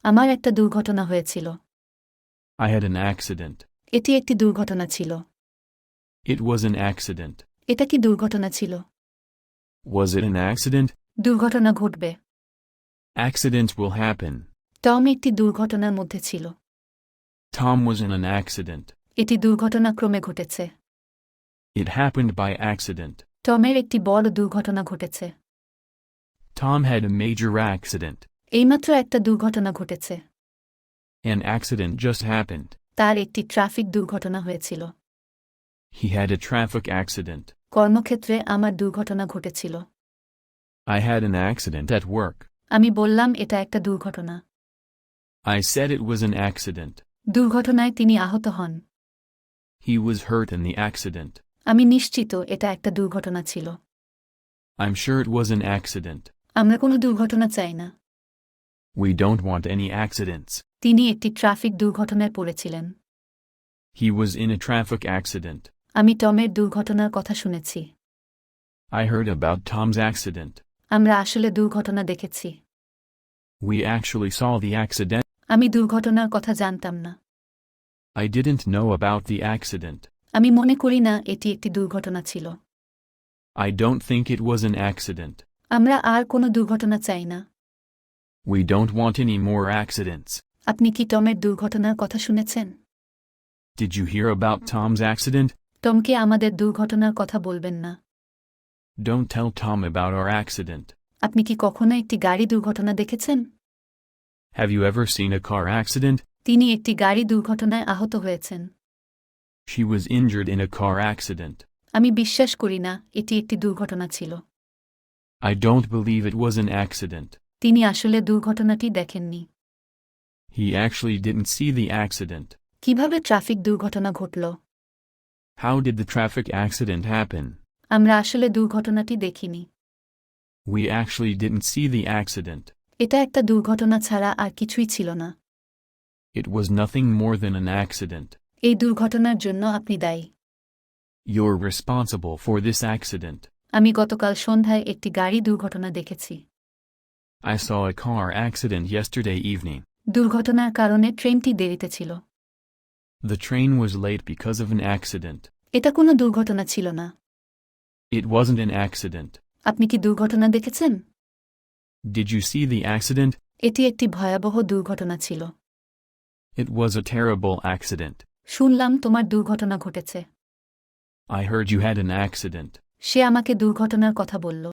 আমার একটা দুর্ঘটনা হয়েছিল। I had an accident. এটি একটি দুর্ঘটনা ছিল। It was an accident. এটা কি দুর্ঘটনা ছিল? Was it an accident? দুর্ঘটনা ঘটবে। Accidents will happen. টম একটি দুর্ঘটনার মধ্যে ছিল। Tom was in an accident. এটি দুর্ঘটনাক্রমে ঘটেছে। It happened by accident. টমের একটি বড় দুর্ঘটনা ঘটেছে। Tom had a major accident. এইমাত্র একটা দুর্ঘটনা ঘটেছে। An accident just happened. তার একটি ট্রাফিক দুর্ঘটনা হয়েছিল। He had a traffic accident. কর্মক্ষেত্রে আমার দুর্ঘটনা ঘটেছিল। I had an accident at work. আমি বললাম এটা একটা দুর্ঘটনা। I said it was an accident. দুর্ঘটনায় তিনি আহত হন। He was hurt in the accident. আমি নিশ্চিত এটা একটা দুর্ঘটনা ছিল। I'm sure it was an accident. আমরা কোনো দুর্ঘটনা চাই না। We don't want any accidents. তিনি একটি ট্রাফিক দুর্ঘটনায় পড়েছিলেন। He was in a traffic accident. আমি টমের দুর্ঘটনার কথা শুনেছি। I heard about Tom's accident. আমরা আসলে দুর্ঘটনা দেখেছি। We actually saw the accident. আমি দুর্ঘটনার কথা জানতাম না। I didn't know about the accident. আমি মনে করি না এটি একটি দুর্ঘটনা ছিল। I don't think it was an accident. আমরা আর কোনো দুর্ঘটনা চাই না। We don't want any more accidents. আপনি কি টমের দুর্ঘটনার কথা শুনেছেন? Did you hear about Tom's accident? টমকে আমাদের দুর্ঘটনার কথা বলবেন না। Don't tell Tom about our accident. আপনি কি কখনো একটি গাড়ি দুর্ঘটনা দেখেছেন? Have you ever seen a car accident? তিনি একটি গাড়ি দুর্ঘটনায় আহত হয়েছেন। She was injured in a car accident. আমি বিশ্বাস করি না এটি একটি দুর্ঘটনা ছিল। I don't believe it was an accident. তিনি আসলে দুর্ঘটনাটি দেখেননি। He actually didn't see the accident. কিভাবে ট্রাফিক দুর্ঘটনা ঘটল? How did the traffic accident happen? আমরা আসলে দুর্ঘটনাটি দেখিনি। We actually didn't see the accident. এটা একটা দুর্ঘটনা ছাড়া আর কিছুই ছিল না। It was nothing more than an accident. এই দুর্ঘটনার জন্য আপনি দায়ী। You're responsible for this accident. আমি গতকাল সন্ধ্যায় একটি গাড়ি দুর্ঘটনা দেখেছি। I saw a car accident yesterday evening. দুর্ঘটনার কারণে ট্রেনটি দেরিতে ছিল। The train was late because of an accident. এটা কোনো দুর্ঘটনা ছিল না। It wasn't an accident. আপনি কি দুর্ঘটনা দেখেছেন? Did you see the accident? এটি একটি ভয়াবহ দুর্ঘটনা ছিল। It was a terrible accident. শুনলাম তোমার দুর্ঘটনা ঘটেছে। I heard you had an accident. সে আমাকে দুর্ঘটনার কথা বলল।